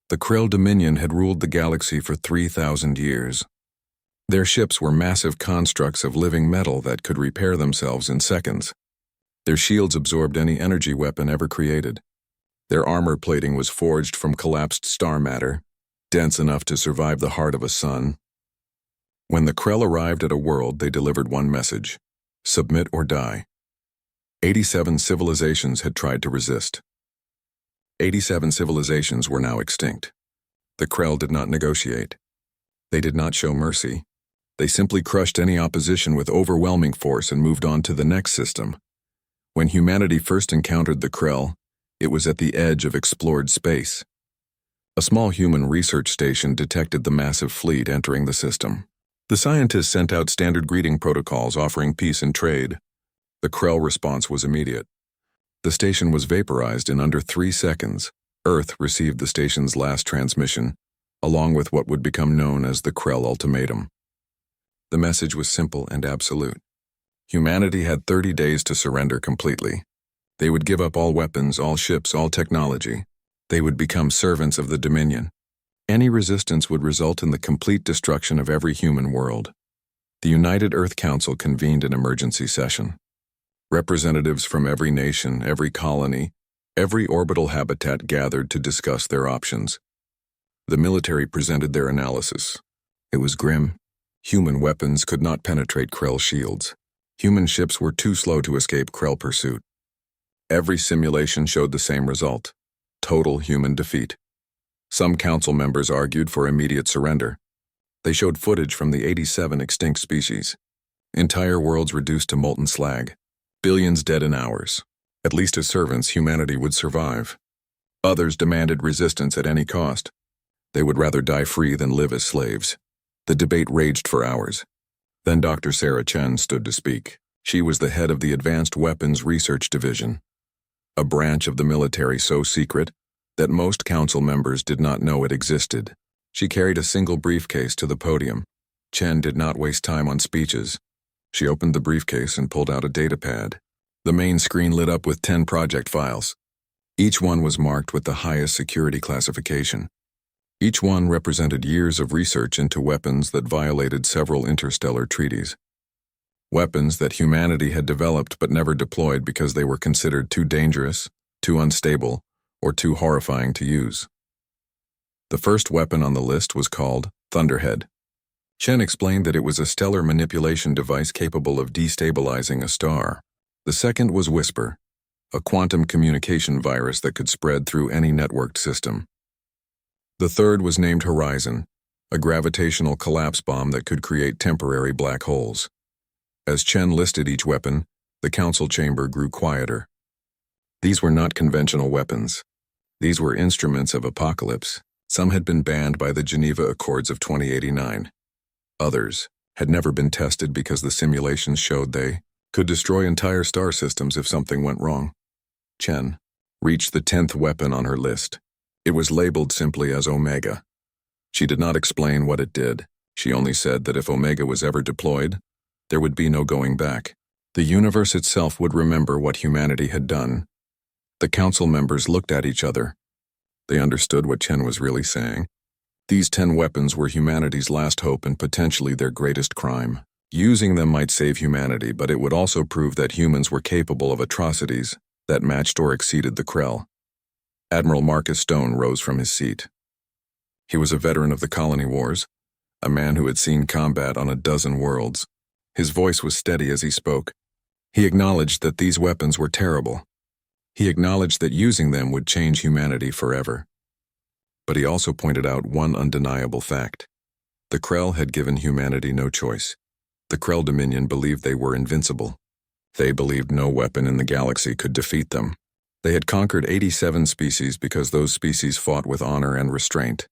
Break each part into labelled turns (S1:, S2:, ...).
S1: The Krell Dominion had ruled the galaxy for 3,000 years. Their ships were massive constructs of living metal that could repair themselves in seconds. Their shields absorbed any energy weapon ever created. Their armor plating was forged from collapsed star matter, dense enough to survive the heart of a sun. When the Krell arrived at a world, they delivered one message: submit or die. 87 civilizations had tried to resist. 87 civilizations were now extinct. The Krell did not negotiate. They did not show mercy. They simply crushed any opposition with overwhelming force and moved on to the next system. When humanity first encountered the Krell, it was at the edge of explored space. A small human research station detected the massive fleet entering the system. The scientists sent out standard greeting protocols offering peace and trade. The Krell response was immediate. The station was vaporized in under 3 seconds. Earth received the station's last transmission, along with what would become known as the Krell Ultimatum. The message was simple and absolute. Humanity had 30 days to surrender completely. They would give up all weapons, all ships, all technology. They would become servants of the Dominion. Any resistance would result in the complete destruction of every human world. The United Earth Council convened an emergency session. Representatives from every nation, every colony, every orbital habitat gathered to discuss their options. The military presented their analysis. It was grim. Human weapons could not penetrate Krell shields. Human ships were too slow to escape Krell pursuit. Every simulation showed the same result: total human defeat. Some council members argued for immediate surrender. They showed footage from the 87 extinct species. Entire worlds reduced to molten slag. Billions dead in hours. At least as servants, humanity would survive. Others demanded resistance at any cost. They would rather die free than live as slaves. The debate raged for hours. Then Dr. Sarah Chen stood to speak. She was the head of the Advanced Weapons Research Division, a branch of the military so secret that most council members did not know it existed. She carried a single briefcase to the podium. Chen did not waste time on speeches. She opened the briefcase and pulled out a datapad. The main screen lit up with 10 project files. Each one was marked with the highest security classification. Each one represented years of research into weapons that violated several interstellar treaties. Weapons that humanity had developed but never deployed because they were considered too dangerous, too unstable, or too horrifying to use. The first weapon on the list was called Thunderhead. Chen explained that it was a stellar manipulation device capable of destabilizing a star. The second was Whisper, a quantum communication virus that could spread through any networked system. The third was named Horizon, a gravitational collapse bomb that could create temporary black holes. As Chen listed each weapon, the council chamber grew quieter. These were not conventional weapons. These were instruments of apocalypse. Some had been banned by the Geneva Accords of 2089. Others had never been tested because the simulations showed they could destroy entire star systems if something went wrong. Chen reached the 10th weapon on her list. It was labeled simply as Omega. She did not explain what it did. She only said that if Omega was ever deployed, there would be no going back. The universe itself would remember what humanity had done. The council members looked at each other. They understood what Chen was really saying. These 10 weapons were humanity's last hope and potentially their greatest crime. Using them might save humanity, but it would also prove that humans were capable of atrocities that matched or exceeded the Krell. Admiral Marcus Stone rose from his seat. He was a veteran of the colony wars, a man who had seen combat on a dozen worlds. His voice was steady as he spoke. He acknowledged that these weapons were terrible. He acknowledged that using them would change humanity forever. But he also pointed out one undeniable fact. The Krell had given humanity no choice. The Krell Dominion believed they were invincible. They believed no weapon in the galaxy could defeat them. They had conquered 87 species because those species fought with honor and restraint.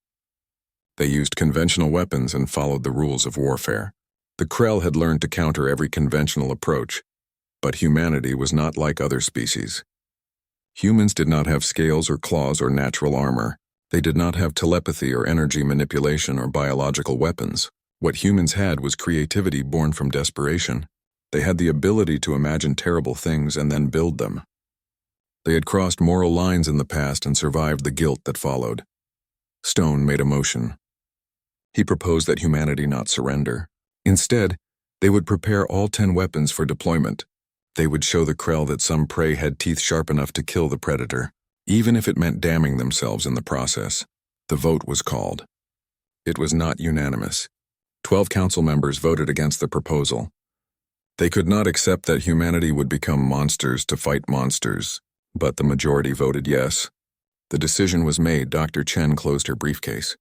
S1: They used conventional weapons and followed the rules of warfare. The Krell had learned to counter every conventional approach, but humanity was not like other species. Humans did not have scales or claws or natural armor. They did not have telepathy or energy manipulation or biological weapons. What humans had was creativity born from desperation. They had the ability to imagine terrible things and then build them. They had crossed moral lines in the past and survived the guilt that followed. Stone made a motion. He proposed that humanity not surrender. Instead, they would prepare all 10 weapons for deployment. They would show the Krell that some prey had teeth sharp enough to kill the predator, even if it meant damning themselves in the process. The vote was called. It was not unanimous. 12 council members voted against the proposal. They could not accept that humanity would become monsters to fight monsters, but the majority voted yes. The decision was made. Dr. Chen closed her briefcase.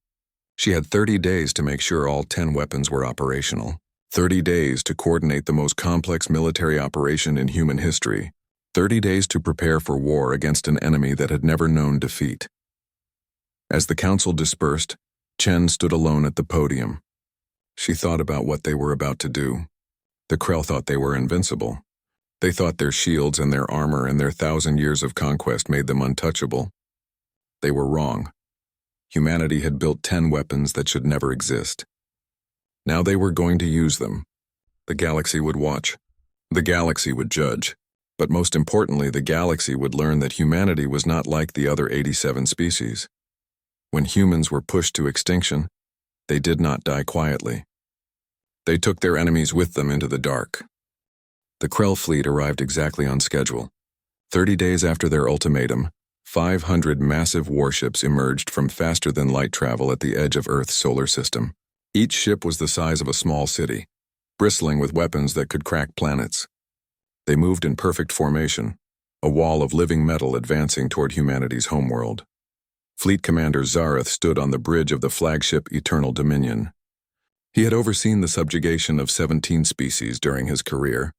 S1: She had 30 days to make sure all 10 weapons were operational. 30 days to coordinate the most complex military operation in human history. 30 days to prepare for war against an enemy that had never known defeat. As the council dispersed, Chen stood alone at the podium. She thought about what they were about to do. The Krell thought they were invincible. They thought their shields and their armor and their 1,000 years of conquest made them untouchable. They were wrong. Humanity had built 10 weapons that should never exist. Now they were going to use them. The galaxy would watch. The galaxy would judge. But most importantly, the galaxy would learn that humanity was not like the other 87 species. When humans were pushed to extinction, they did not die quietly. They took their enemies with them into the dark. The Krell fleet arrived exactly on schedule. 30 days after their ultimatum, 500 massive warships emerged from faster-than-light travel at the edge of Earth's solar system. Each ship was the size of a small city, bristling with weapons that could crack planets. They moved in perfect formation, a wall of living metal advancing toward humanity's homeworld. Fleet Commander Zareth stood on the bridge of the flagship Eternal Dominion. He had overseen the subjugation of 17 species during his career.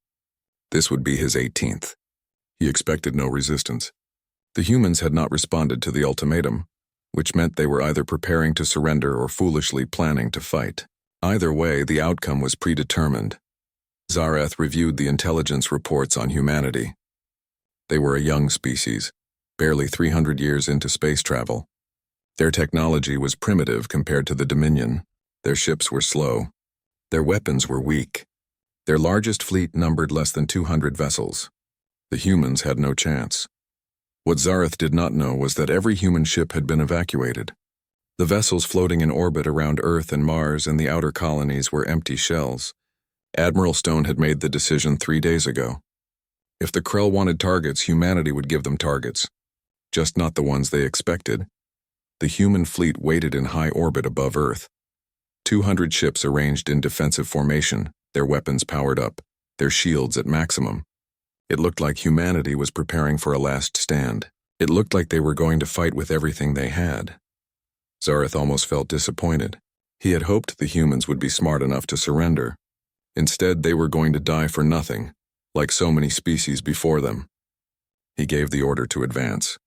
S1: This would be his 18th. He expected no resistance. The humans had not responded to the ultimatum, which meant they were either preparing to surrender or foolishly planning to fight. Either way, the outcome was predetermined. Zareth reviewed the intelligence reports on humanity. They were a young species, barely 300 years into space travel. Their technology was primitive compared to the Dominion. Their ships were slow. Their weapons were weak. Their largest fleet numbered less than 200 vessels. The humans had no chance. What Zareth did not know was that every human ship had been evacuated. The vessels floating in orbit around Earth and Mars and the outer colonies were empty shells. Admiral Stone had made the decision 3 days ago. If the Krell wanted targets, humanity would give them targets, just not the ones they expected. The human fleet waited in high orbit above Earth. 200 ships arranged in defensive formation, their weapons powered up, their shields at maximum. It looked like humanity was preparing for a last stand. It looked like they were going to fight with everything they had. Zareth almost felt disappointed. He had hoped the humans would be smart enough to surrender. Instead, they were going to die for nothing, like so many species before them. He gave the order to advance.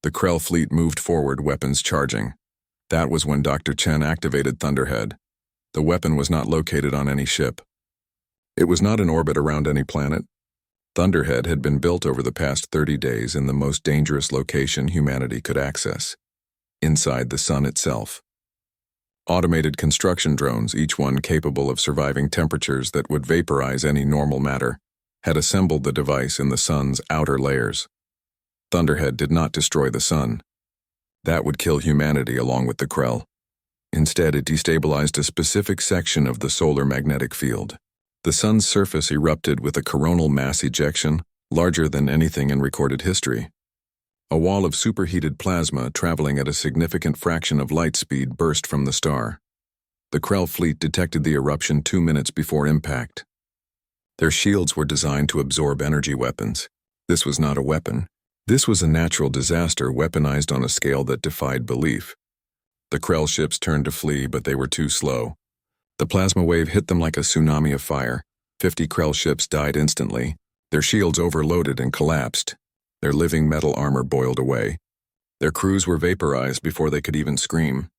S1: The Krell fleet moved forward, weapons charging. That was when Dr. Chen activated Thunderhead. The weapon was not located on any ship. It was not in orbit around any planet. Thunderhead had been built over the past 30 days in the most dangerous location humanity could access, inside the sun itself. Automated construction drones, each one capable of surviving temperatures that would vaporize any normal matter, had assembled the device in the sun's outer layers. Thunderhead did not destroy the sun. That would kill humanity along with the Krell. Instead, it destabilized a specific section of the solar magnetic field. The sun's surface erupted with a coronal mass ejection larger than anything in recorded history. A wall of superheated plasma traveling at a significant fraction of light speed burst from the star. The Krell fleet detected the eruption 2 minutes before impact. Their shields were designed to absorb energy weapons. This was not a weapon. This was a natural disaster weaponized on a scale that defied belief. The Krell ships turned to flee, but they were too slow. The plasma wave hit them like a tsunami of fire. 50 Krell ships died instantly. Their shields overloaded and collapsed. Their living metal armor boiled away. Their crews were vaporized before they could even scream.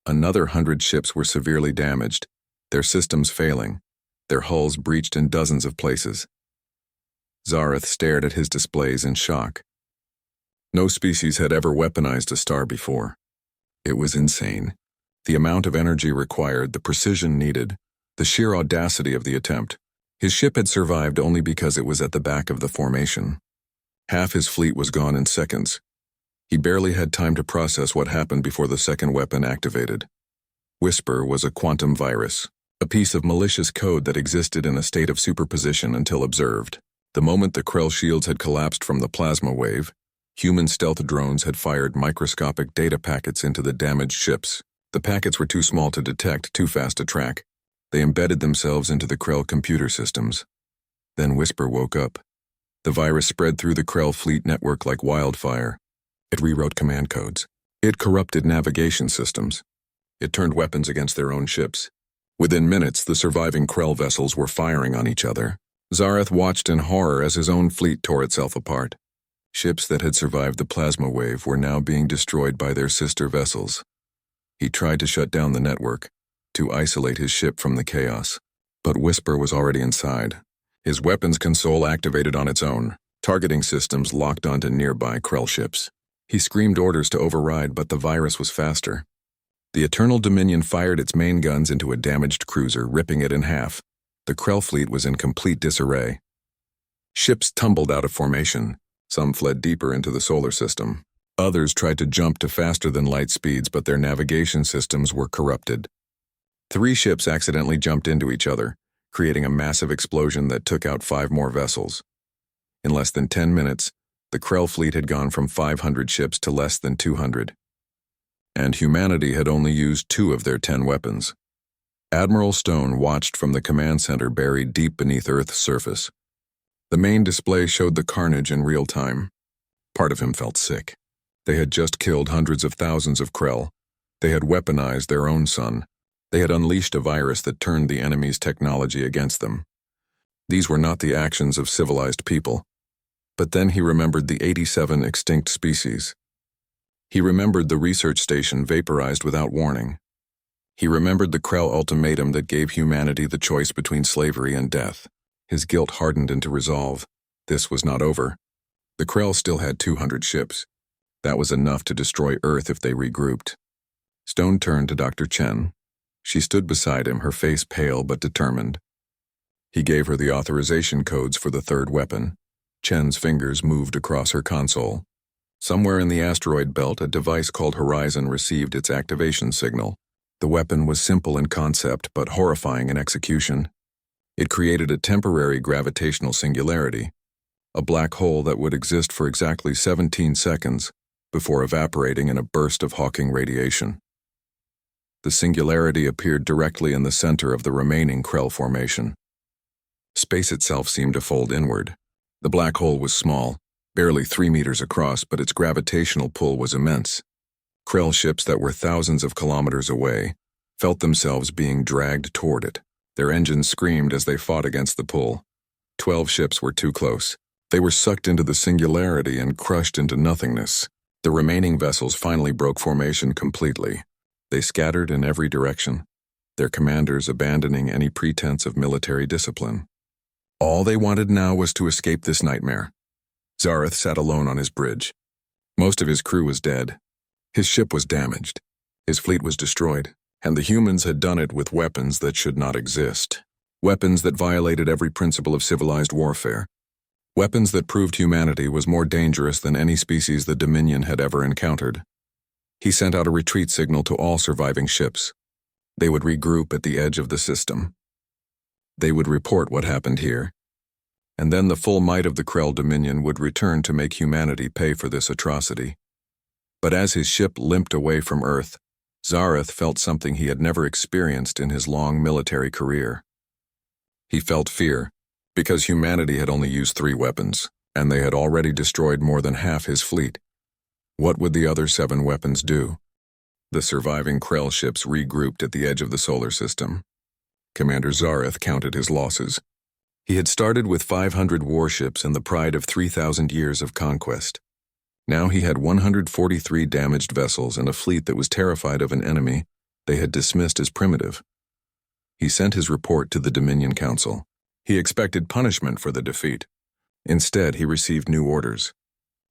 S1: Another 100 ships were severely damaged, their systems failing, their hulls breached in dozens of places. Zareth stared at his displays in shock. No species had ever weaponized a star before. It was insane. The amount of energy required, the precision needed, the sheer audacity of the attempt. His ship had survived only because it was at the back of the formation. Half his fleet was gone in seconds. He barely had time to process what happened before the second weapon activated. Whisper was a quantum virus, a piece of malicious code that existed in a state of superposition until observed. The moment the Krell shields had collapsed from the plasma wave, human stealth drones had fired microscopic data packets into the damaged ships. The packets were too small to detect, too fast to track. They embedded themselves into the Krell computer systems. Then Whisper woke up. The virus spread through the Krell fleet network like wildfire. It rewrote command codes. It corrupted navigation systems. It turned weapons against their own ships. Within minutes, the surviving Krell vessels were firing on each other. Zareth watched in horror as his own fleet tore itself apart. Ships that had survived the plasma wave were now being destroyed by their sister vessels. He tried to shut down the network, to isolate his ship from the chaos. But Whisper was already inside. His weapons console activated on its own, targeting systems locked onto nearby Krell ships. He screamed orders to override, but the virus was faster. The Eternal Dominion fired its main guns into a damaged cruiser, ripping it in half. The Krell fleet was in complete disarray. Ships tumbled out of formation. Some fled deeper into the solar system. Others tried to jump to faster-than-light speeds, but their navigation systems were corrupted. 3 ships accidentally jumped into each other, creating a massive explosion that took out 5 more vessels. In less than 10 minutes, the Krell fleet had gone from 500 ships to less than 200. And humanity had only used 2 of their 10 weapons. Admiral Stone watched from the command center buried deep beneath Earth's surface. The main display showed the carnage in real time. Part of him felt sick. They had just killed hundreds of thousands of Krell. They had weaponized their own sun. They had unleashed a virus that turned the enemy's technology against them. These were not the actions of civilized people. But then he remembered the 87 extinct species. He remembered the research station vaporized without warning. He remembered the Krell ultimatum that gave humanity the choice between slavery and death. His guilt hardened into resolve. This was not over. The Krell still had 200 ships. That was enough to destroy Earth if they regrouped. Stone turned to Dr. Chen. She stood beside him, her face pale but determined. He gave her the authorization codes for the third weapon. Chen's fingers moved across her console. Somewhere in the asteroid belt, a device called Horizon received its activation signal. The weapon was simple in concept but horrifying in execution. It created a temporary gravitational singularity, a black hole that would exist for exactly 17 seconds before evaporating in a burst of Hawking radiation. The singularity appeared directly in the center of the remaining Krell formation. Space itself seemed to fold inward. The black hole was small, barely 3 meters across, but its gravitational pull was immense. Krell ships that were thousands of kilometers away felt themselves being dragged toward it. Their engines screamed as they fought against the pull. 12 ships were too close. They were sucked into the singularity and crushed into nothingness. The remaining vessels finally broke formation completely. They scattered in every direction, their commanders abandoning any pretense of military discipline. All they wanted now was to escape this nightmare. Zareth sat alone on his bridge. Most of his crew was dead. His ship was damaged. His fleet was destroyed, and the humans had done it with weapons that should not exist. Weapons that violated every principle of civilized warfare. Weapons that proved humanity was more dangerous than any species the Dominion had ever encountered. He sent out a retreat signal to all surviving ships. They would regroup at the edge of the system. They would report what happened here. And then the full might of the Krell Dominion would return to make humanity pay for this atrocity. But as his ship limped away from Earth, Zareth felt something he had never experienced in his long military career. He felt fear, because humanity had only used 3 weapons, and they had already destroyed more than half his fleet. What would the other 7 weapons do? The surviving Krell ships regrouped at the edge of the solar system. Commander Zareth counted his losses. He had started with 500 warships and the pride of 3,000 years of conquest. Now he had 143 damaged vessels and a fleet that was terrified of an enemy they had dismissed as primitive. He sent his report to the Dominion Council. He expected punishment for the defeat. Instead, he received new orders.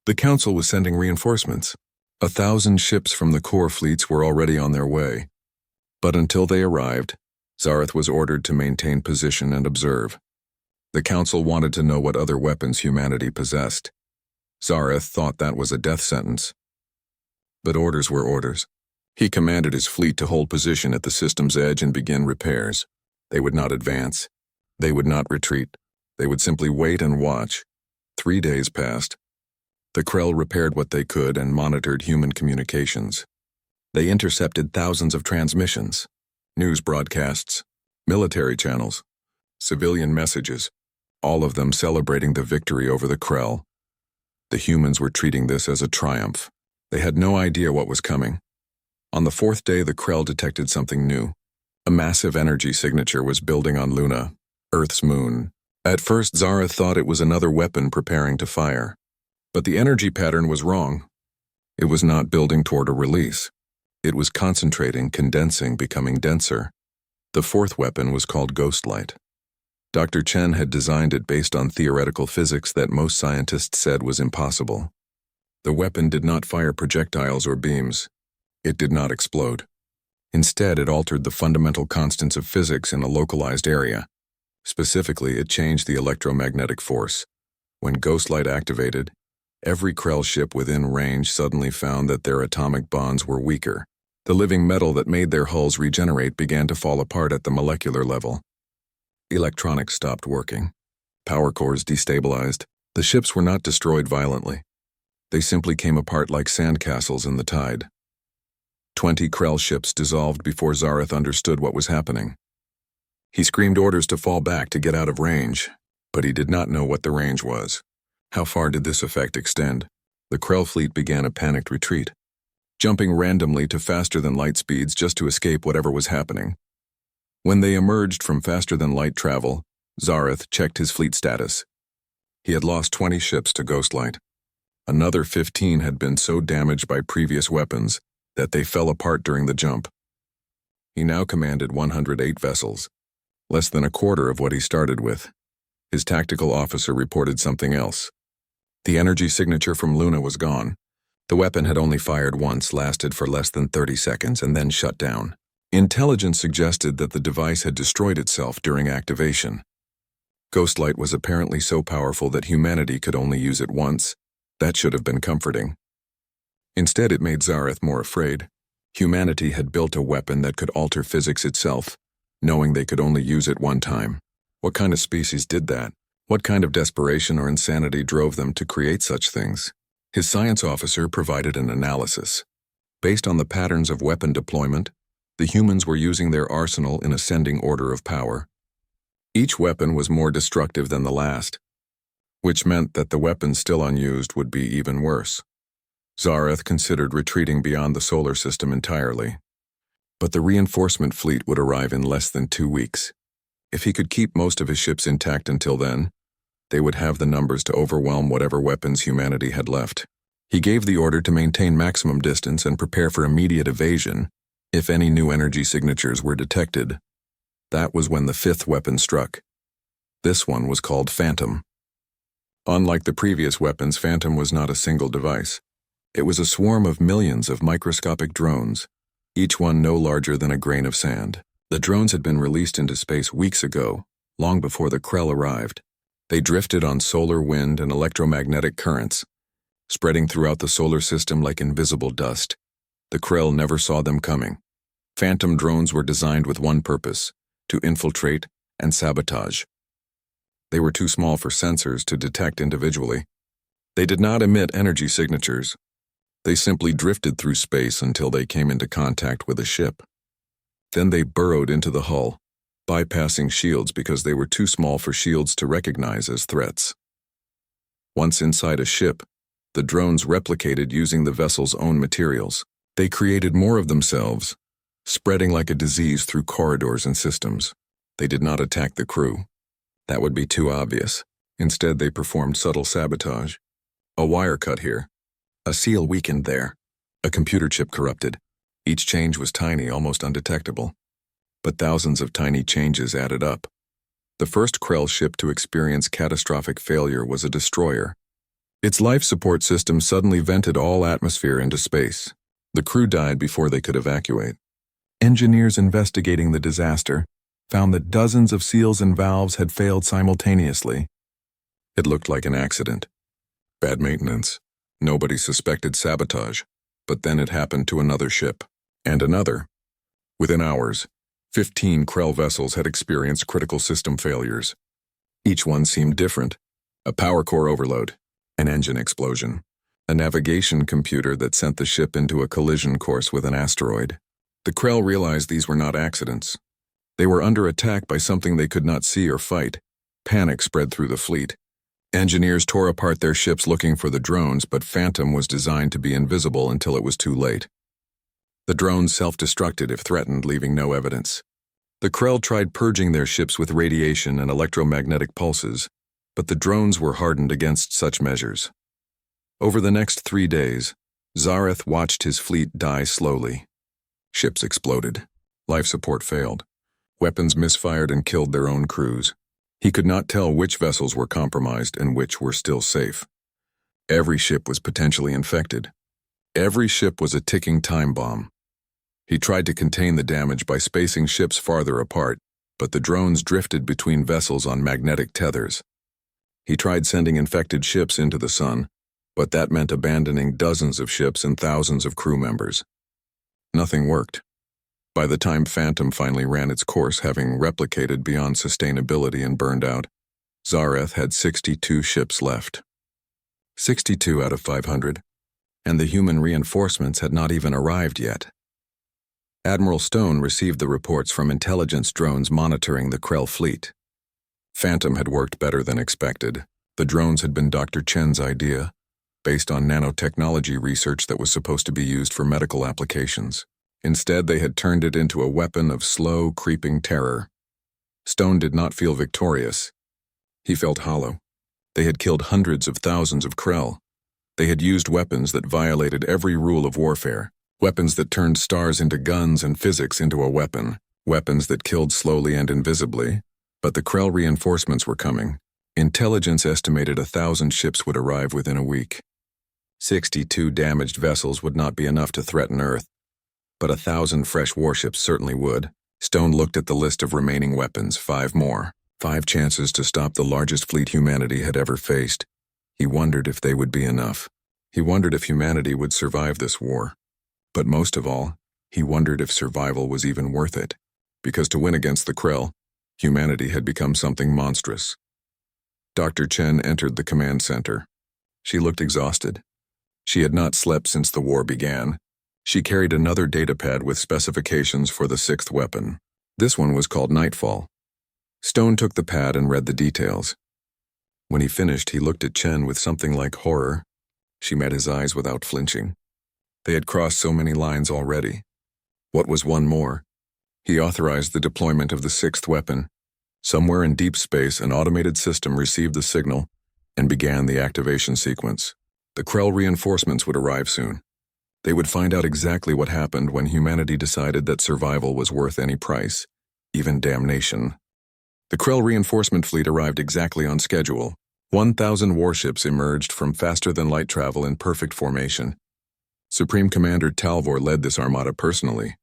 S1: The Council was sending reinforcements. 1,000 ships from the core fleets were already on their way. But until they arrived, Zareth was ordered to maintain position and observe. The Council wanted to know what other weapons humanity possessed. Zareth thought that was a death sentence. But orders were orders. He commanded his fleet to hold position at the system's edge and begin repairs. They would not advance. They would not retreat. They would simply wait and watch. 3 days passed. The Krell repaired what they could and monitored human communications. They intercepted thousands of transmissions, news broadcasts, military channels, civilian messages, all of them celebrating the victory over the Krell. The humans were treating this as a triumph. They had no idea what was coming. On the 4th day, the Krell detected something new. A massive energy signature was building on Luna, Earth's moon. At first, Zareth thought it was another weapon preparing to fire. But the energy pattern was wrong. It was not building toward a release. It was concentrating, condensing, becoming denser. The 4th weapon was called Ghostlight. Dr. Chen had designed it based on theoretical physics that most scientists said was impossible. The weapon did not fire projectiles or beams. It did not explode. Instead, it altered the fundamental constants of physics in a localized area. Specifically, it changed the electromagnetic force. When Ghostlight activated, every Krell ship within range suddenly found that their atomic bonds were weaker. The living metal that made their hulls regenerate began to fall apart at the molecular level. Electronics stopped working. Power cores destabilized. The ships were not destroyed violently. They simply came apart like sandcastles in the tide. 20 Krell ships dissolved before Zareth understood what was happening. He screamed orders to fall back to get out of range, but he did not know what the range was. How far did this effect extend? The Krell fleet began a panicked retreat, jumping randomly to faster-than-light speeds just to escape whatever was happening. When they emerged from faster-than-light travel, Zareth checked his fleet status. He had lost 20 ships to Ghostlight. Another 15 had been so damaged by previous weapons that they fell apart during the jump. He now commanded 108 vessels, less than a quarter of what he started with. His tactical officer reported something else. The energy signature from Luna was gone. The weapon had only fired once, lasted for less than 30 seconds, and then shut down. Intelligence suggested that the device had destroyed itself during activation. Ghostlight was apparently so powerful that humanity could only use it once. That should have been comforting. Instead, it made Zareth more afraid. Humanity had built a weapon that could alter physics itself, knowing they could only use it one time. What kind of species did that? What kind of desperation or insanity drove them to create such things? His science officer provided an analysis. Based on the patterns of weapon deployment, the humans were using their arsenal in ascending order of power. Each weapon was more destructive than the last, which meant that the weapons still unused would be even worse. Zareth considered retreating beyond the solar system entirely. But the reinforcement fleet would arrive in less than 2 weeks. If he could keep most of his ships intact until then, they would have the numbers to overwhelm whatever weapons humanity had left. He gave the order to maintain maximum distance and prepare for immediate evasion if any new energy signatures were detected. That was when the 5th weapon struck. This one was called Phantom. Unlike the previous weapons, Phantom was not a single device. It was a swarm of millions of microscopic drones, each one no larger than a grain of sand. The drones had been released into space weeks ago, long before the Krell arrived. They drifted on solar wind and electromagnetic currents, spreading throughout the solar system like invisible dust. The Krell never saw them coming. Phantom drones were designed with one purpose: to infiltrate and sabotage. They were too small for sensors to detect individually. They did not emit energy signatures. They simply drifted through space until they came into contact with a ship. Then they burrowed into the hull, bypassing shields because they were too small for shields to recognize as threats. Once inside a ship, the drones replicated using the vessel's own materials. They created more of themselves, spreading like a disease through corridors and systems. They did not attack the crew. That would be too obvious. Instead, they performed subtle sabotage. A wire cut here. A seal weakened there. A computer chip corrupted. Each change was tiny, almost undetectable. But thousands of tiny changes added up. The first Krell ship to experience catastrophic failure was a destroyer. Its life support system suddenly vented all atmosphere into space. The crew died before they could evacuate. Engineers investigating the disaster found that dozens of seals and valves had failed simultaneously. It looked like an accident. Bad maintenance. Nobody suspected sabotage. But then it happened to another ship. And another. Within hours, 15 Krell vessels had experienced critical system failures. Each one seemed different. A power core overload, an engine explosion, a navigation computer that sent the ship into a collision course with an asteroid. The Krell realized these were not accidents. They were under attack by something they could not see or fight. Panic spread through the fleet. Engineers tore apart their ships looking for the drones, but Phantom was designed to be invisible until it was too late. The drones self-destructed if threatened, leaving no evidence. The Krell tried purging their ships with radiation and electromagnetic pulses, but the drones were hardened against such measures. Over the next 3 days, Zareth watched his fleet die slowly. Ships exploded. Life support failed. Weapons misfired and killed their own crews. He could not tell which vessels were compromised and which were still safe. Every ship was potentially infected. Every ship was a ticking time bomb. He tried to contain the damage by spacing ships farther apart, but the drones drifted between vessels on magnetic tethers. He tried sending infected ships into the sun, but that meant abandoning dozens of ships and thousands of crew members. Nothing worked. By the time Phantom finally ran its course, having replicated beyond sustainability and burned out, Zareth had 62 ships left. 62 out of 500, and the human reinforcements had not even arrived yet. Admiral Stone received the reports from intelligence drones monitoring the Krell fleet. Phantom had worked better than expected. The drones had been Dr. Chen's idea, based on nanotechnology research that was supposed to be used for medical applications. Instead, they had turned it into a weapon of slow, creeping terror. Stone did not feel victorious. He felt hollow. They had killed hundreds of thousands of Krell. They had used weapons that violated every rule of warfare, weapons that turned stars into guns and physics into a weapon, weapons that killed slowly and invisibly. But the Krell reinforcements were coming. Intelligence estimated 1,000 ships would arrive within a week. 62 damaged vessels would not be enough to threaten Earth, but 1,000 fresh warships certainly would. Stone looked at the list of remaining weapons, 5 more. 5 chances to stop the largest fleet humanity had ever faced. He wondered if they would be enough. He wondered if humanity would survive this war. But most of all, he wondered if survival was even worth it. Because to win against the Krell, humanity had become something monstrous. Dr. Chen entered the command center. She looked exhausted. She had not slept since the war began. She carried another datapad with specifications for the 6th weapon. This one was called Nightfall. Stone took the pad and read the details. When he finished, he looked at Chen with something like horror. She met his eyes without flinching. They had crossed so many lines already. What was one more? He authorized the deployment of the 6th weapon. Somewhere in deep space, an automated system received the signal and began the activation sequence. The Krell reinforcements would arrive soon. They would find out exactly what happened when humanity decided that survival was worth any price, even damnation. The Krell reinforcement fleet arrived exactly on schedule. 1,000 warships emerged from faster-than-light travel in perfect formation. Supreme Commander Talvor led this armada personally.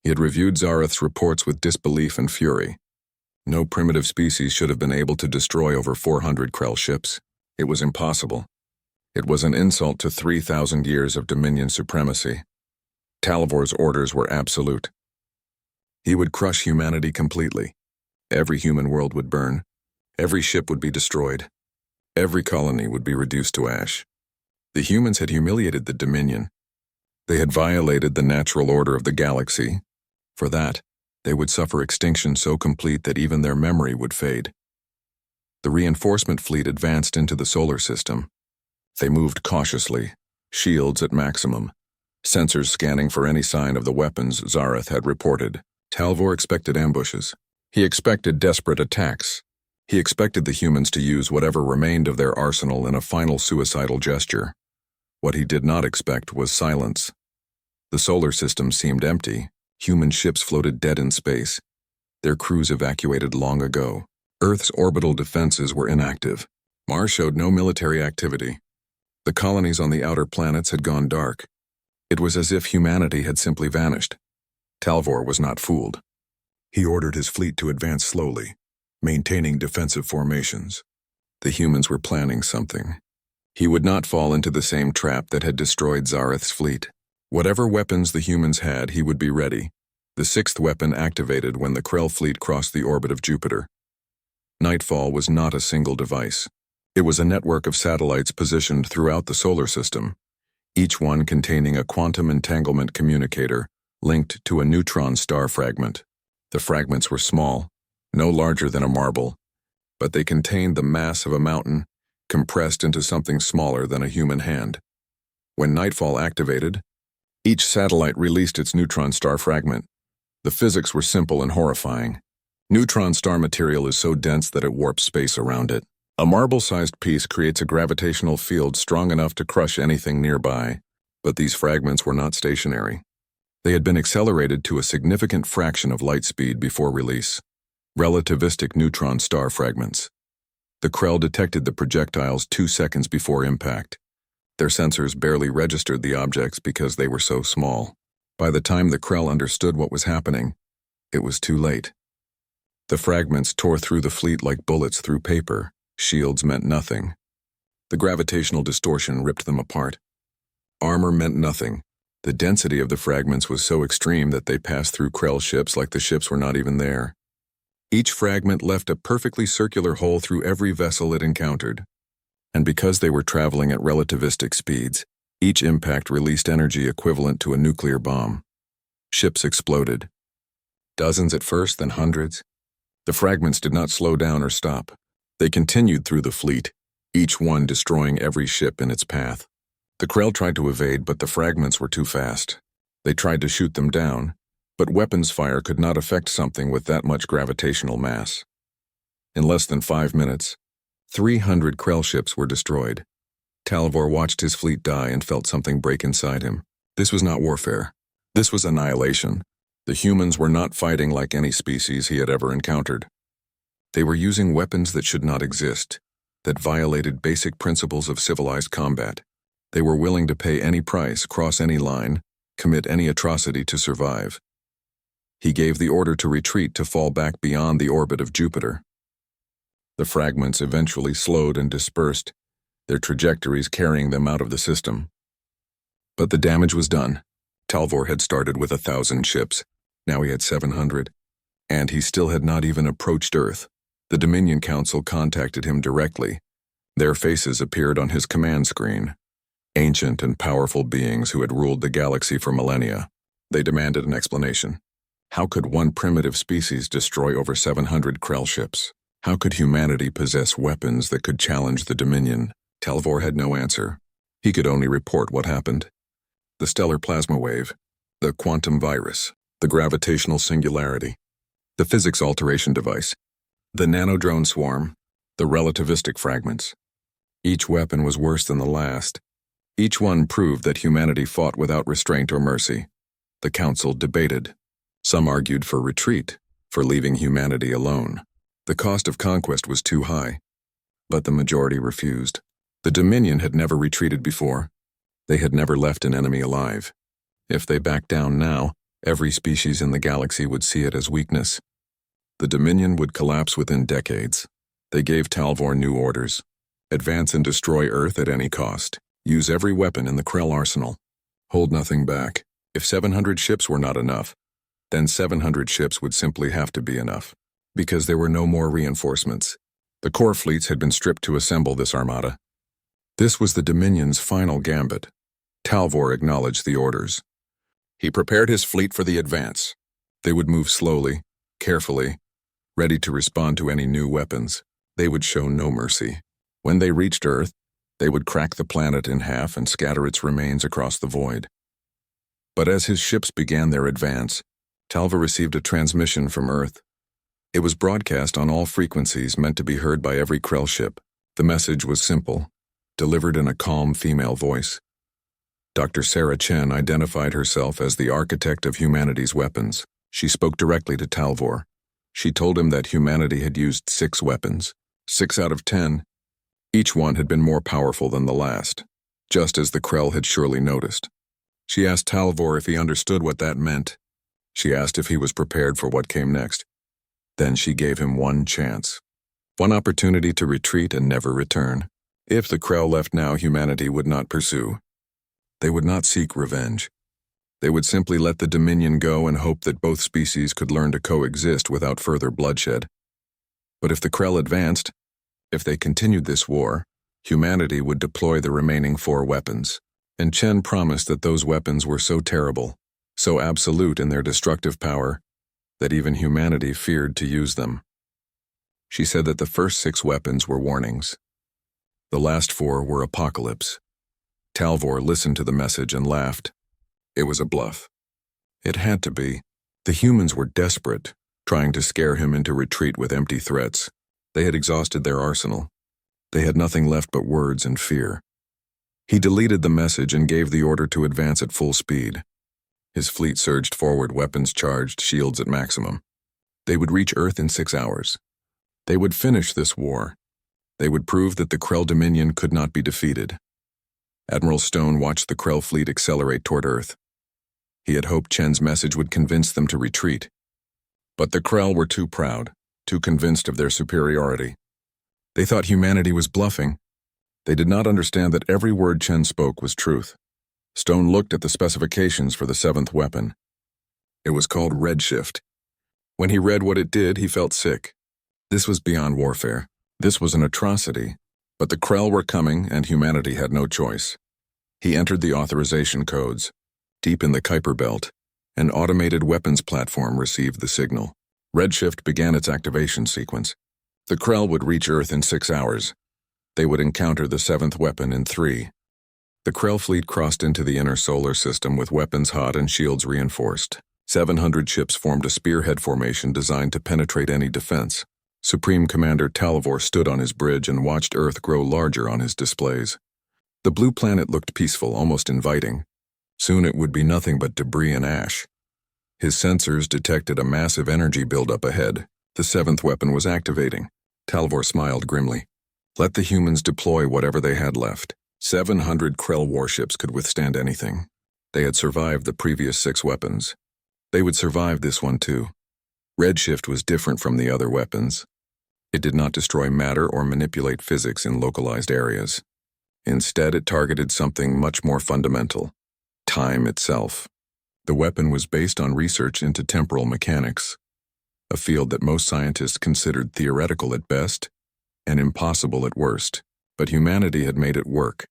S1: He had reviewed Zareth's reports with disbelief and fury. No primitive species should have been able to destroy over 400 Krell ships. It was impossible. It was an insult to 3,000 years of Dominion supremacy. Talvor's orders were absolute. He would crush humanity completely. Every human world would burn. Every ship would be destroyed. Every colony would be reduced to ash. The humans had humiliated the Dominion. They had violated the natural order of the galaxy. For that, they would suffer extinction so complete that even their memory would fade. The reinforcement fleet advanced into the solar system. They moved cautiously, shields at maximum, sensors scanning for any sign of the weapons Zareth had reported. Talvor expected ambushes. He expected desperate attacks. He expected the humans to use whatever remained of their arsenal in a final suicidal gesture. What he did not expect was silence. The solar system seemed empty. Human ships floated dead in space. Their crews evacuated long ago. Earth's orbital defenses were inactive. Mars showed no military activity. The colonies on the outer planets had gone dark. It was as if humanity had simply vanished. Talvor was not fooled. He ordered his fleet to advance slowly, maintaining defensive formations. The humans were planning something. He would not fall into the same trap that had destroyed Zareth's fleet. Whatever weapons the humans had, he would be ready. The sixth weapon activated when the Krell fleet crossed the orbit of Jupiter. Nightfall was not a single device. It was a network of satellites positioned throughout the solar system, each one containing a quantum entanglement communicator linked to a neutron star fragment. The fragments were small, no larger than a marble, but they contained the mass of a mountain, compressed into something smaller than a human hand. When Nightfall activated, each satellite released its neutron star fragment. The physics were simple and horrifying. Neutron star material is so dense that it warps space around it. A marble-sized piece creates a gravitational field strong enough to crush anything nearby, but these fragments were not stationary. They had been accelerated to a significant fraction of light speed before release. Relativistic neutron star fragments. The Krell detected the projectiles 2 seconds before impact. Their sensors barely registered the objects because they were so small. By the time the Krell understood what was happening, it was too late. The fragments tore through the fleet like bullets through paper. Shields meant nothing. The gravitational distortion ripped them apart. Armor meant nothing. The density of the fragments was so extreme that they passed through Krell ships like the ships were not even there. Each fragment left a perfectly circular hole through every vessel it encountered. And because they were traveling at relativistic speeds, each impact released energy equivalent to a nuclear bomb. Ships exploded. Dozens at first, then hundreds. The fragments did not slow down or stop. They continued through the fleet, each one destroying every ship in its path. The Krell tried to evade, but the fragments were too fast. They tried to shoot them down, but weapons fire could not affect something with that much gravitational mass. In less than 5 minutes, 300 Krell ships were destroyed. Talvor watched his fleet die and felt something break inside him. This was not warfare. This was annihilation. The humans were not fighting like any species he had ever encountered. They were using weapons that should not exist, that violated basic principles of civilized combat. They were willing to pay any price, cross any line, commit any atrocity to survive. He gave the order to retreat, to fall back beyond the orbit of Jupiter. The fragments eventually slowed and dispersed, their trajectories carrying them out of the system. But the damage was done. Talvor had started with 1,000 ships. Now he had 700. And he still had not even approached Earth. The Dominion Council contacted him directly. Their faces appeared on his command screen. Ancient and powerful beings who had ruled the galaxy for millennia. They demanded an explanation. How could one primitive species destroy over 700 Krell ships? How could humanity possess weapons that could challenge the Dominion? Talvor had no answer. He could only report what happened. The stellar plasma wave, the quantum virus, the gravitational singularity, the physics alteration device, the nanodrone swarm, the relativistic fragments. Each weapon was worse than the last. Each one proved that humanity fought without restraint or mercy. The council debated. Some argued for retreat, for leaving humanity alone. The cost of conquest was too high. But the majority refused. The Dominion had never retreated before. They had never left an enemy alive. If they backed down now, every species in the galaxy would see it as weakness. The Dominion would collapse within decades. They gave Talvor new orders. Advance and destroy Earth at any cost. Use every weapon in the Krell arsenal. Hold nothing back. If 700 ships were not enough, then 700 ships would simply have to be enough. Because there were no more reinforcements. The core fleets had been stripped to assemble this armada. This was the Dominion's final gambit. Talvor acknowledged the orders. He prepared his fleet for the advance. They would move slowly, carefully, ready to respond to any new weapons. They would show no mercy. When they reached Earth, they would crack the planet in half and scatter its remains across the void. But as his ships began their advance, Talvor received a transmission from Earth. It was broadcast on all frequencies meant to be heard by every Krell ship. The message was simple, delivered in a calm female voice. Dr. Sarah Chen identified herself as the architect of humanity's weapons. She spoke directly to Talvor. She told him that humanity had used 6 weapons, 6 out of 10. Each one had been more powerful than the last, just as the Krell had surely noticed. She asked Talvor if he understood what that meant. She asked if he was prepared for what came next. Then she gave him one chance, one opportunity to retreat and never return. If the Krell left now, humanity would not pursue. They would not seek revenge. They would simply let the Dominion go and hope that both species could learn to coexist without further bloodshed. But if the Krell advanced, if they continued this war, humanity would deploy the remaining 4 weapons. And Chen promised that those weapons were so terrible, so absolute in their destructive power, that even humanity feared to use them. She said that the first 6 weapons were warnings. The last 4 were apocalypse. Talvor listened to the message and laughed. It was a bluff. It had to be. The humans were desperate, trying to scare him into retreat with empty threats. They had exhausted their arsenal. They had nothing left but words and fear. He deleted the message and gave the order to advance at full speed. His fleet surged forward, weapons charged, shields at maximum. They would reach Earth in 6 hours. They would finish this war. They would prove that the Krell Dominion could not be defeated. Admiral Stone watched the Krell fleet accelerate toward Earth. He had hoped Chen's message would convince them to retreat. But the Krell were too proud, too convinced of their superiority. They thought humanity was bluffing. They did not understand that every word Chen spoke was truth. Stone looked at the specifications for the 7th weapon. It was called Redshift. When he read what it did, he felt sick. This was beyond warfare. This was an atrocity. But the Krell were coming, and humanity had no choice. He entered the authorization codes. Deep in the Kuiper Belt, an automated weapons platform received the signal. Redshift began its activation sequence. The Krell would reach Earth in 6 hours. They would encounter the 7th weapon in 3. The Krell fleet crossed into the inner solar system with weapons hot and shields reinforced. 700 ships formed a spearhead formation designed to penetrate any defense. Supreme Commander Talvor stood on his bridge and watched Earth grow larger on his displays. The blue planet looked peaceful, almost inviting. Soon it would be nothing but debris and ash. His sensors detected a massive energy buildup ahead. The 7th weapon was activating. Talvor smiled grimly. Let the humans deploy whatever they had left. 700 Krell warships could withstand anything. They had survived the previous 6 weapons. They would survive this one too. Redshift was different from the other weapons. It did not destroy matter or manipulate physics in localized areas. Instead, it targeted something much more fundamental: time itself. The weapon was based on research into temporal mechanics, a field that most scientists considered theoretical at best and impossible at worst. But humanity had made it work.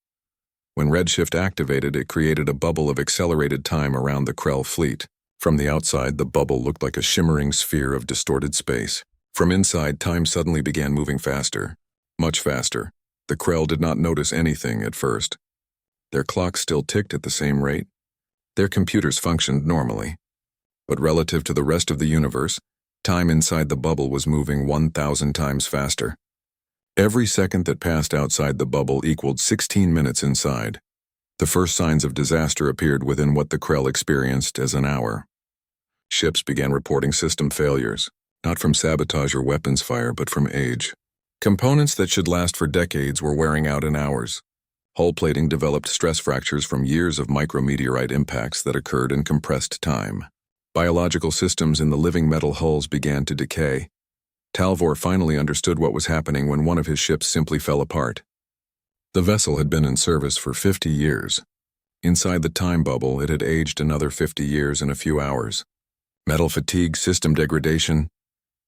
S1: When Redshift activated, it created a bubble of accelerated time around the Krell fleet. From the outside, the bubble looked like a shimmering sphere of distorted space. From inside, time suddenly began moving faster, much faster. The Krell did not notice anything at first. Their clocks still ticked at the same rate. Their computers functioned normally. But relative to the rest of the universe, time inside the bubble was moving 1,000 times faster. Every second that passed outside the bubble equaled 16 minutes inside. The first signs of disaster appeared within what the Krell experienced as an hour. Ships began reporting system failures, not from sabotage or weapons fire, but from age. Components that should last for decades were wearing out in hours. Hull plating developed stress fractures from years of micrometeorite impacts that occurred in compressed time. Biological systems in the living metal hulls began to decay. Talvor finally understood what was happening when one of his ships simply fell apart. The vessel had been in service for 50 years. Inside the time bubble, it had aged another 50 years in a few hours. Metal fatigue, system degradation,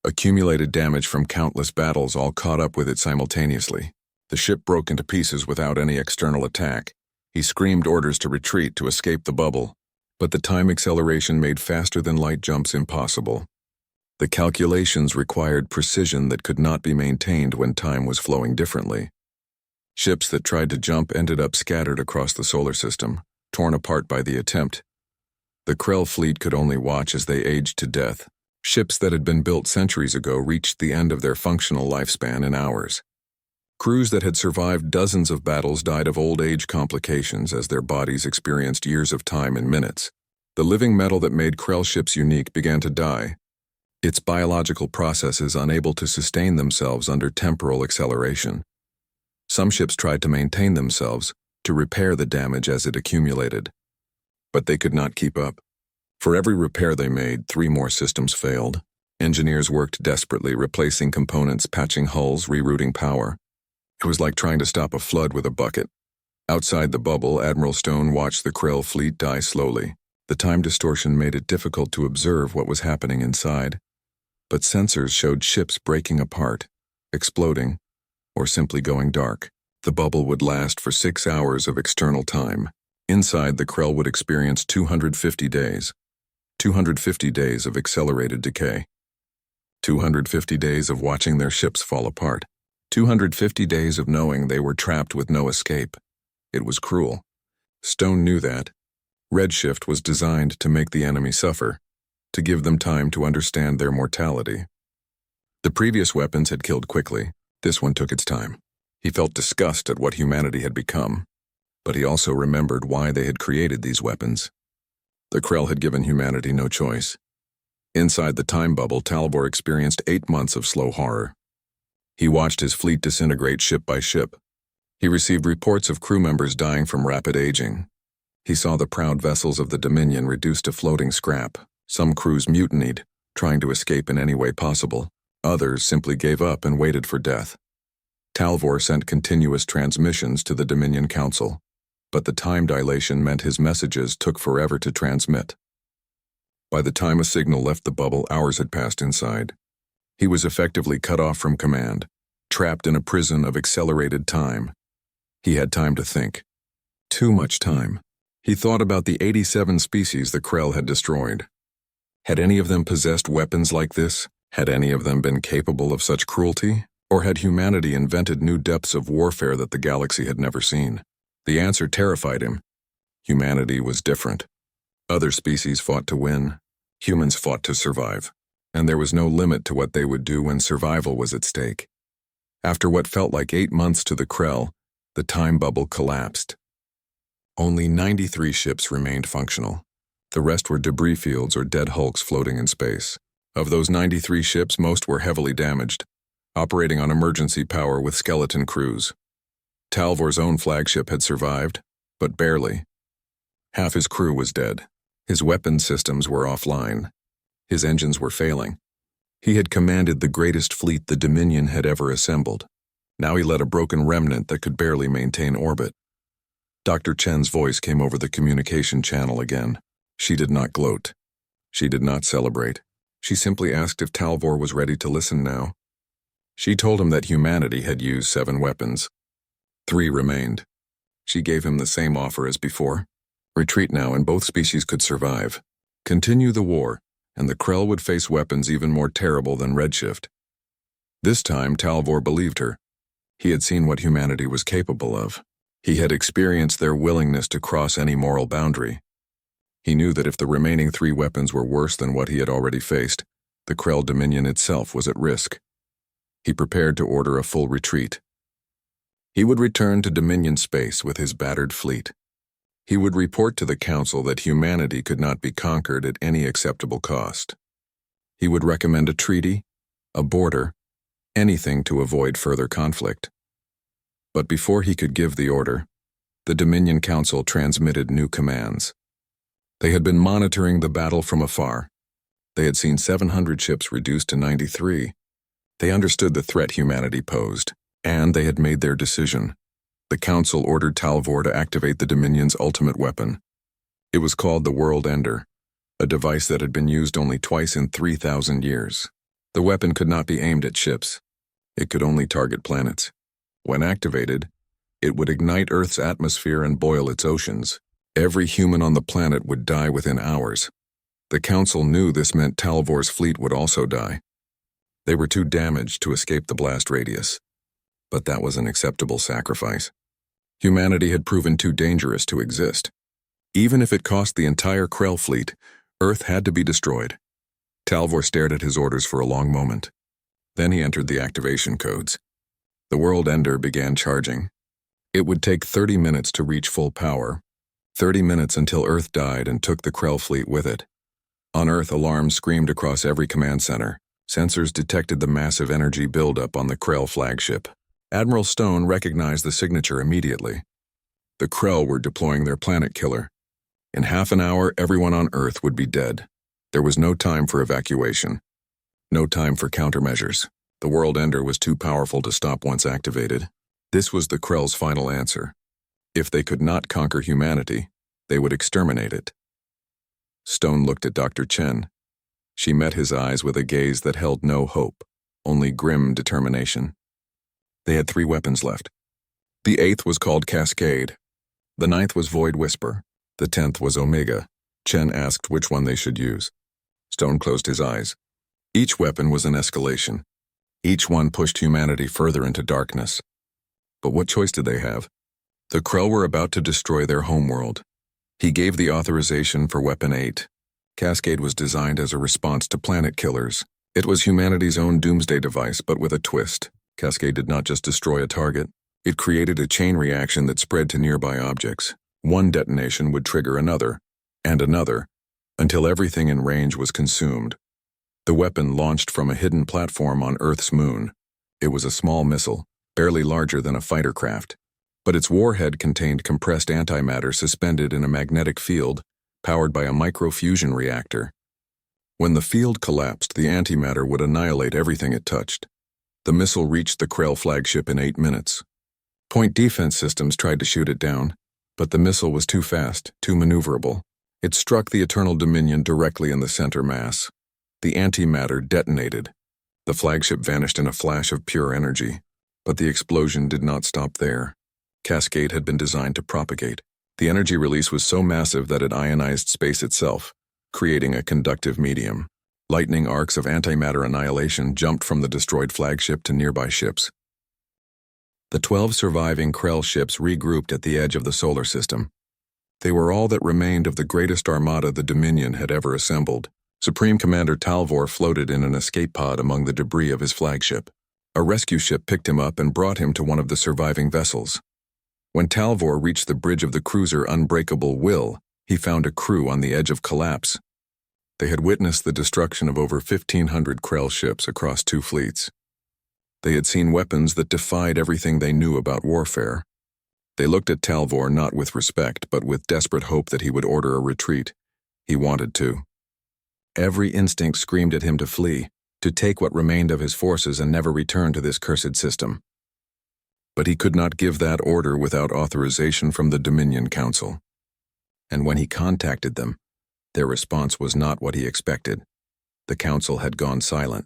S1: accumulated damage from countless battles all caught up with it simultaneously. The ship broke into pieces without any external attack. He screamed orders to retreat to escape the bubble, but the time acceleration made faster-than-light jumps impossible. The calculations required precision that could not be maintained when time was flowing differently. Ships that tried to jump ended up scattered across the solar system, torn apart by the attempt. The Krell fleet could only watch as they aged to death. Ships that had been built centuries ago reached the end of their functional lifespan in hours. Crews that had survived dozens of battles died of old age complications as their bodies experienced years of time in minutes. The living metal that made Krell ships unique began to die, its biological processes unable to sustain themselves under temporal acceleration. Some ships tried to maintain themselves, to repair the damage as it accumulated. But they could not keep up. For every repair they made, 3 more systems failed. Engineers worked desperately, replacing components, patching hulls, rerouting power. It was like trying to stop a flood with a bucket. Outside the bubble, Admiral Stone watched the Krell fleet die slowly. The time distortion made it difficult to observe what was happening inside, but sensors showed ships breaking apart, exploding, or simply going dark. The bubble would last for 6 hours of external time. Inside, the Krell would experience 250 days. 250 days of accelerated decay. 250 days of watching their ships fall apart. 250 days of knowing they were trapped with no escape. It was cruel. Stone knew that. Redshift was designed to make the enemy suffer, to give them time to understand their mortality. The previous weapons had killed quickly. This one took its time. He felt disgust at what humanity had become, but he also remembered why they had created these weapons. The Krell had given humanity no choice. Inside the time bubble, Talvor experienced 8 months of slow horror. He watched his fleet disintegrate ship by ship. He received reports of crew members dying from rapid aging. He saw the proud vessels of the Dominion reduced to floating scrap. Some crews mutinied, trying to escape in any way possible. Others simply gave up and waited for death. Talvor sent continuous transmissions to the Dominion Council, but the time dilation meant his messages took forever to transmit. By the time a signal left the bubble, hours had passed inside. He was effectively cut off from command, trapped in a prison of accelerated time. He had time to think. Too much time. He thought about the 87 species the Krell had destroyed. Had any of them possessed weapons like this? Had any of them been capable of such cruelty? Or had humanity invented new depths of warfare that the galaxy had never seen? The answer terrified him. Humanity was different. Other species fought to win. Humans fought to survive. And there was no limit to what they would do when survival was at stake. After what felt like 8 months to the Krell, the time bubble collapsed. Only 93 ships remained functional. The rest were debris fields or dead hulks floating in space. Of those 93 ships, most were heavily damaged, operating on emergency power with skeleton crews. Talvor's own flagship had survived, but barely. Half his crew was dead. His weapon systems were offline. His engines were failing. He had commanded the greatest fleet the Dominion had ever assembled. Now he led a broken remnant that could barely maintain orbit. Dr. Chen's voice came over the communication channel again. She did not gloat. She did not celebrate. She simply asked if Talvor was ready to listen now. She told him that humanity had used 7 weapons. 3 remained. She gave him the same offer as before. Retreat now and both species could survive. Continue the war, and the Krell would face weapons even more terrible than Redshift. This time, Talvor believed her. He had seen what humanity was capable of. He had experienced their willingness to cross any moral boundary. He knew that if the remaining 3 weapons were worse than what he had already faced, the Krell Dominion itself was at risk. He prepared to order a full retreat. He would return to Dominion space with his battered fleet. He would report to the Council that humanity could not be conquered at any acceptable cost. He would recommend a treaty, a border, anything to avoid further conflict. But before he could give the order, the Dominion Council transmitted new commands. They had been monitoring the battle from afar. They had seen 700 ships reduced to 93. They understood the threat humanity posed, and they had made their decision. The Council ordered Talvor to activate the Dominion's ultimate weapon. It was called the World Ender, a device that had been used only twice in 3,000 years. The weapon could not be aimed at ships. It could only target planets. When activated, it would ignite Earth's atmosphere and boil its oceans. Every human on the planet would die within hours. The Council knew this meant Talvor's fleet would also die. They were too damaged to escape the blast radius. But that was an acceptable sacrifice. Humanity had proven too dangerous to exist. Even if it cost the entire Krell fleet, Earth had to be destroyed. Talvor stared at his orders for a long moment. Then he entered the activation codes. The World Ender began charging. It would take 30 minutes to reach full power. 30 minutes until Earth died and took the Krell fleet with it. On Earth, alarms screamed across every command center. Sensors detected the massive energy buildup on the Krell flagship. Admiral Stone recognized the signature immediately. The Krell were deploying their planet killer. In half an hour, everyone on Earth would be dead. There was no time for evacuation. No time for countermeasures. The World Ender was too powerful to stop once activated. This was the Krell's final answer. If they could not conquer humanity, they would exterminate it. Stone looked at Dr. Chen. She met his eyes with a gaze that held no hope, only grim determination. They had 3 weapons left. The 8th was called Cascade. The 9th was Void Whisper. The 10th was Omega. Chen asked which one they should use. Stone closed his eyes. Each weapon was an escalation. Each one pushed humanity further into darkness. But what choice did they have? The Krell were about to destroy their homeworld. He gave the authorization for Weapon 8. Cascade was designed as a response to planet killers. It was humanity's own doomsday device, but with a twist. Cascade did not just destroy a target. It created a chain reaction that spread to nearby objects. One detonation would trigger another, and another, until everything in range was consumed. The weapon launched from a hidden platform on Earth's moon. It was a small missile, barely larger than a fighter craft, but its warhead contained compressed antimatter suspended in a magnetic field powered by a microfusion reactor. When the field collapsed, the antimatter would annihilate everything it touched. The missile reached the Krell flagship in 8 minutes. Point defense systems tried to shoot it down, but the missile was too fast, too maneuverable. It struck the Eternal Dominion directly in the center mass. The antimatter detonated. The flagship vanished in a flash of pure energy. But the explosion did not stop there. Cascade had been designed to propagate. The energy release was so massive that it ionized space itself, creating a conductive medium. Lightning arcs of antimatter annihilation jumped from the destroyed flagship to nearby ships. The 12 surviving Krell ships regrouped at the edge of the solar system. They were all that remained of the greatest armada the Dominion had ever assembled. Supreme Commander Talvor floated in an escape pod among the debris of his flagship. A rescue ship picked him up and brought him to one of the surviving vessels. When Talvor reached the bridge of the cruiser Unbreakable Will, he found a crew on the edge of collapse. They had witnessed the destruction of over 1,500 Krell ships across 2 fleets. They had seen weapons that defied everything they knew about warfare. They looked at Talvor not with respect, but with desperate hope that he would order a retreat. He wanted to. Every instinct screamed at him to flee, to take what remained of his forces and never return to this cursed system. But he could not give that order without authorization from the Dominion Council. And when he contacted them, their response was not what he expected. The Council had gone silent.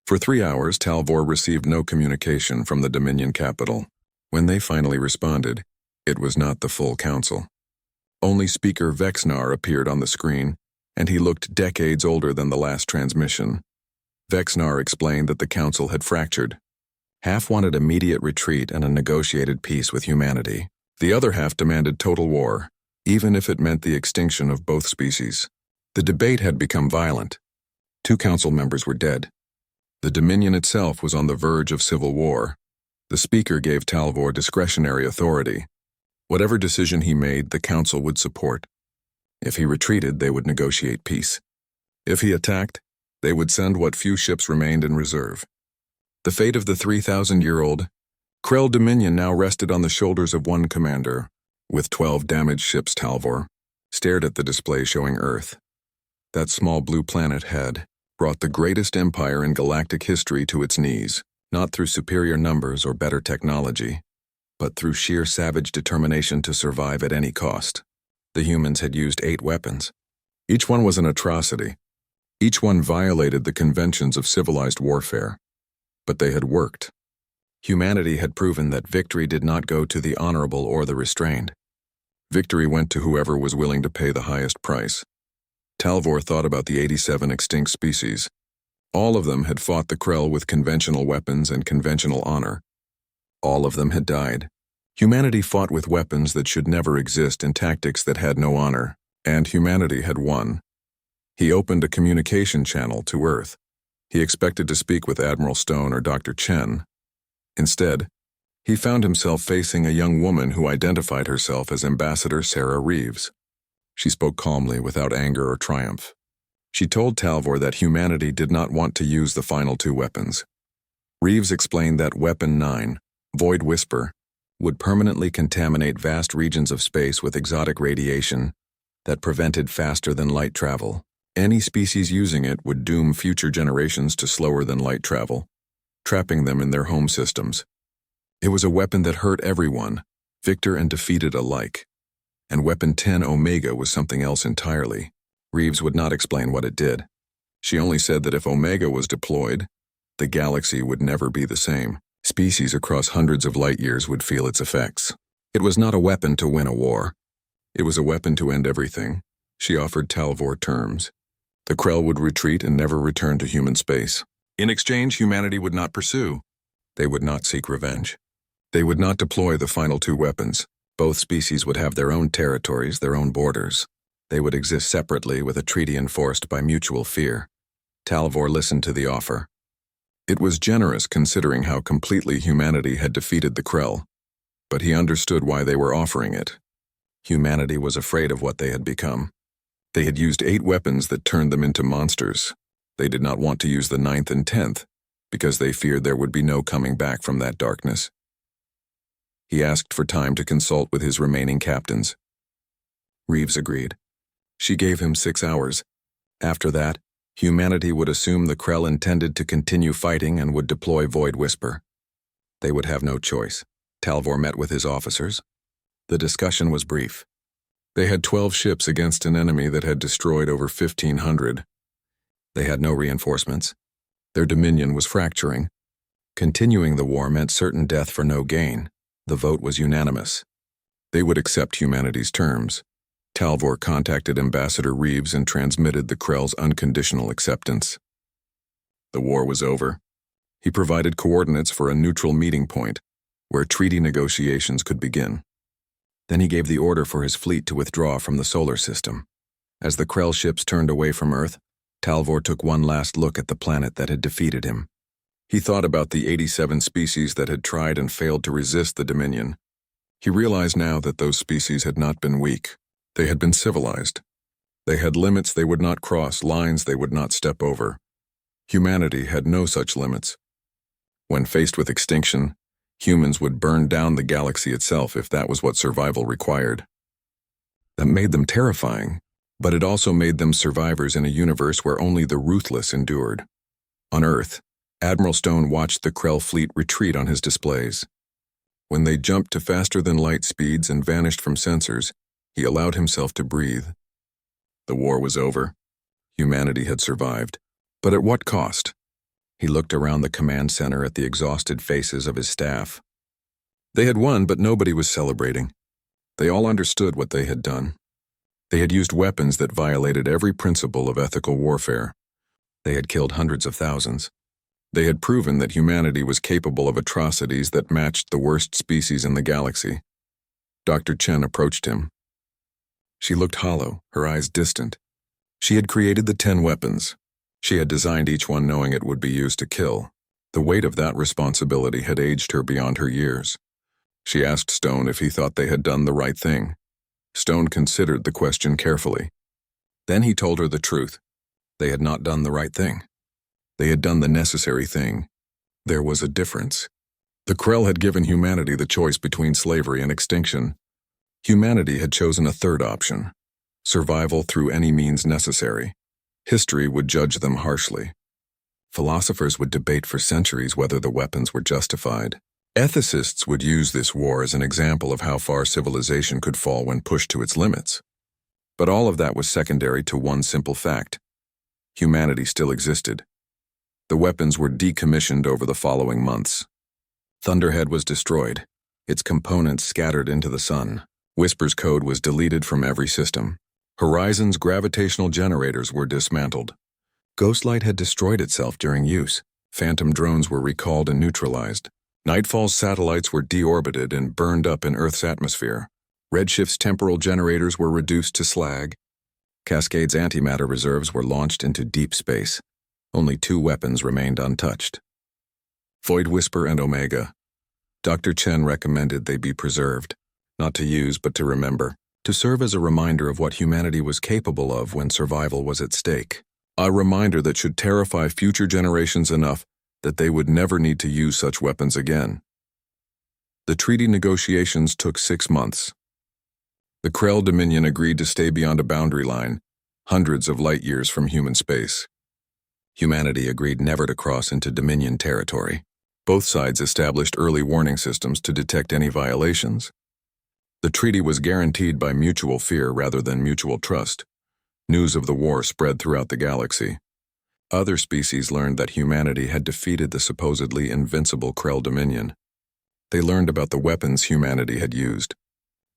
S1: For 3 hours, Talvor received no communication from the Dominion capital. When they finally responded, it was not the full Council. Only Speaker Vexnar appeared on the screen, and he looked decades older than the last transmission. Vexnar explained that the Council had fractured. Half wanted immediate retreat and a negotiated peace with humanity. The other half demanded total war, even if it meant the extinction of both species. The debate had become violent. 2 Council members were dead. The Dominion itself was on the verge of civil war. The Speaker gave Talvor discretionary authority. Whatever decision he made, the Council would support. If he retreated, they would negotiate peace. If he attacked, they would send what few ships remained in reserve. The fate of the 3,000-year-old Krell Dominion now rested on the shoulders of one commander. With 12 damaged ships, Talvor stared at the display showing Earth. That small blue planet had brought the greatest empire in galactic history to its knees, not through superior numbers or better technology, but through sheer savage determination to survive at any cost. The humans had used 8 weapons. Each one was an atrocity. Each one violated the conventions of civilized warfare. But they had worked. Humanity had proven that victory did not go to the honorable or the restrained. Victory went to whoever was willing to pay the highest price. Talvor thought about the 87 extinct species. All of them had fought the Krell with conventional weapons and conventional honor. All of them had died. Humanity fought with weapons that should never exist and tactics that had no honor, and humanity had won. He opened a communication channel to Earth. He expected to speak with Admiral Stone or Dr. Chen. Instead, he found himself facing a young woman who identified herself as Ambassador Sarah Reeves. She spoke calmly, without anger or triumph. She told Talvor that humanity did not want to use the final 2 weapons. Reeves explained that Weapon 9, Void Whisper, would permanently contaminate vast regions of space with exotic radiation that prevented faster-than-light travel. Any species using it would doom future generations to slower-than-light travel, trapping them in their home systems. It was a weapon that hurt everyone, victor and defeated alike. And Weapon 10 Omega was something else entirely. Reeves would not explain what it did. She only said that if Omega was deployed, the galaxy would never be the same. Species across hundreds of light years would feel its effects. It was not a weapon to win a war. It was a weapon to end everything. She offered Talvor terms. The Krell would retreat and never return to human space. In exchange, humanity would not pursue. They would not seek revenge. They would not deploy the final two weapons. Both species would have their own territories, their own borders. They would exist separately with a treaty enforced by mutual fear. Talvor listened to the offer. It was generous considering how completely humanity had defeated the Krell. But he understood why they were offering it. Humanity was afraid of what they had become. They had used 8 weapons that turned them into monsters. They did not want to use the 9th and 10th, because they feared there would be no coming back from that darkness. He asked for time to consult with his remaining captains. Reeves agreed. She gave him 6 hours. After that, humanity would assume the Krell intended to continue fighting and would deploy Void Whisper. They would have no choice. Talvor met with his officers. The discussion was brief. They had 12 ships against an enemy that had destroyed over 1,500. They had no reinforcements. Their dominion was fracturing. Continuing the war meant certain death for no gain. The vote was unanimous. They would accept humanity's terms. Talvor contacted Ambassador Reeves and transmitted the Krell's unconditional acceptance. The war was over. He provided coordinates for a neutral meeting point, where treaty negotiations could begin. Then he gave the order for his fleet to withdraw from the solar system. As the Krell ships turned away from Earth, Talvor took one last look at the planet that had defeated him. He thought about the 87 species that had tried and failed to resist the Dominion. He realized now that those species had not been weak. They had been civilized. They had limits they would not cross, lines they would not step over. Humanity had no such limits. When faced with extinction, humans would burn down the galaxy itself if that was what survival required. That made them terrifying, but it also made them survivors in a universe where only the ruthless endured. On Earth, Admiral Stone watched the Krell fleet retreat on his displays. When they jumped to faster-than-light speeds and vanished from sensors, he allowed himself to breathe. The war was over. Humanity had survived. But at what cost? He looked around the command center at the exhausted faces of his staff. They had won, but nobody was celebrating. They all understood what they had done. They had used weapons that violated every principle of ethical warfare. They had killed hundreds of thousands. They had proven that humanity was capable of atrocities that matched the worst species in the galaxy. Dr. Chen approached him. She looked hollow, her eyes distant. She had created the 10 weapons. She had designed each one knowing it would be used to kill. The weight of that responsibility had aged her beyond her years. She asked Stone if he thought they had done the right thing. Stone considered the question carefully. Then he told her the truth. They had not done the right thing. They had done the necessary thing. There was a difference. The Krell had given humanity the choice between slavery and extinction. Humanity had chosen a third option: survival through any means necessary. History would judge them harshly. Philosophers would debate for centuries whether the weapons were justified. Ethicists would use this war as an example of how far civilization could fall when pushed to its limits. But all of that was secondary to one simple fact: humanity still existed. The weapons were decommissioned over the following months. Thunderhead was destroyed, its components scattered into the sun. Whisper's code was deleted from every system. Horizon's gravitational generators were dismantled. Ghostlight had destroyed itself during use. Phantom drones were recalled and neutralized. Nightfall's satellites were deorbited and burned up in Earth's atmosphere. Redshift's temporal generators were reduced to slag. Cascade's antimatter reserves were launched into deep space. Only 2 weapons remained untouched: Void Whisper and Omega. Dr. Chen recommended they be preserved, not to use but to remember, to serve as a reminder of what humanity was capable of when survival was at stake. A reminder that should terrify future generations enough that they would never need to use such weapons again. The treaty negotiations took 6 months. The Krell Dominion agreed to stay beyond a boundary line, hundreds of light years from human space. Humanity agreed never to cross into Dominion territory. Both sides established early warning systems to detect any violations. The treaty was guaranteed by mutual fear rather than mutual trust. News of the war spread throughout the galaxy. Other species learned that humanity had defeated the supposedly invincible Krell Dominion. They learned about the weapons humanity had used.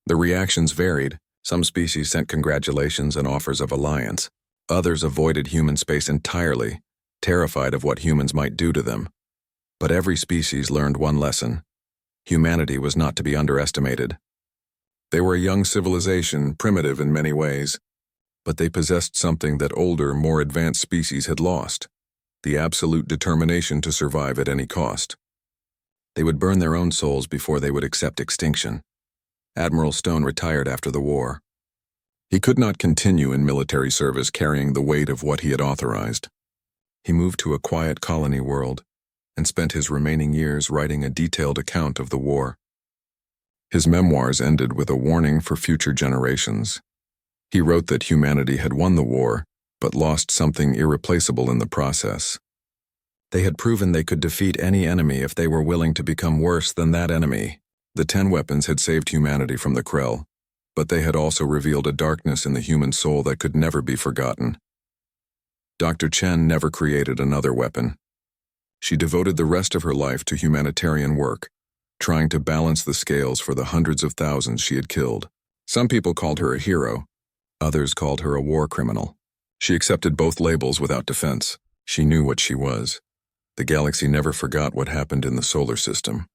S1: The reactions varied. Some species sent congratulations and offers of alliance. Others avoided human space entirely, terrified of what humans might do to them. But every species learned one lesson. Humanity was not to be underestimated. They were a young civilization, primitive in many ways, but they possessed something that older, more advanced species had lost: the absolute determination to survive at any cost. They would burn their own souls before they would accept extinction. Admiral Stone retired after the war. He could not continue in military service carrying the weight of what he had authorized. He moved to a quiet colony world and spent his remaining years writing a detailed account of the war. His memoirs ended with a warning for future generations. He wrote that humanity had won the war, but lost something irreplaceable in the process. They had proven they could defeat any enemy if they were willing to become worse than that enemy. The 10 weapons had saved humanity from the Krell, but they had also revealed a darkness in the human soul that could never be forgotten. Dr. Chen never created another weapon. She devoted the rest of her life to humanitarian work, trying to balance the scales for the hundreds of thousands she had killed. Some people called her a hero. Others called her a war criminal. She accepted both labels without defense. She knew what she was. The galaxy never forgot what happened in the solar system.